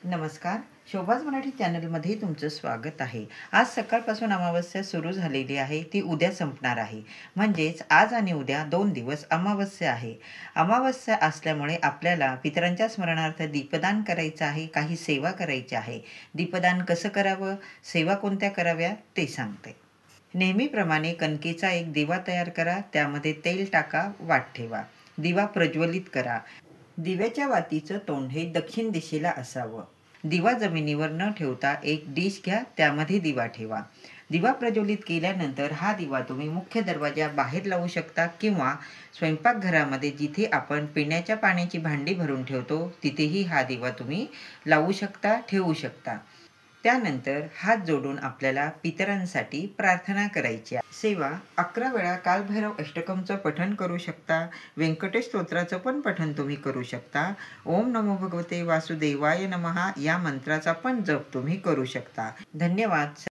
नमस्कार. शोभाज मराठी चॅनलमध्ये तुमचं स्वागत आहे. आज सकाळपासून अमावस्या सुरू झालेली आहे. ती उद्या संपणार आहे. म्हणजेच आज आणि उद्या 2 दिवस अमावस्या आहे. अमावस्या असल्यामुळे आपल्याला पितरांच्या स्मरणार्थ दीपदान करायचं आहे, काही सेवा करायची आहे. दीपदान कसं करावं, सेवा कोणत्या कराव्या ते सांगते. नेहमीप्रमाणे कणकेचा एक दिवा तयार करा. त्यामध्ये तेल टाका, वात ठेवा. दिवा प्रज्वलित करा. दिव्याच्या वातीचं तोंड हे दक्षिण दिशेला असावं. दिवा जमिनीवर न ठेवता एक डिश घ्या, त्यामध्ये दिवा ठेवा. दिवा प्रज्वलित केल्यानंतर हा दिवा तुम्ही मुख्य दरवाजा बाहेर लावू शकता किंवा स्वयंपाकघरामध्ये जिथे आपण पिण्याच्या पाण्याची भांडी भरून ठेवतो तिथेही हा दिवा तुम्ही लावू शकता, ठेवू शकता. त्यानंतर हात जोडून आपल्याला पितरांसाठी प्रार्थना करायची आहे. सेवा 11 वेळा कालभैरव अष्टकमचं पठण करू शकता. व्यंकटेश स्तोत्राचं पण पठण तुम्ही करू शकता. ओम नमो भगवते वासुदेवाय नमः या मंत्राचा पण जप तुम्ही करू शकता. धन्यवाद.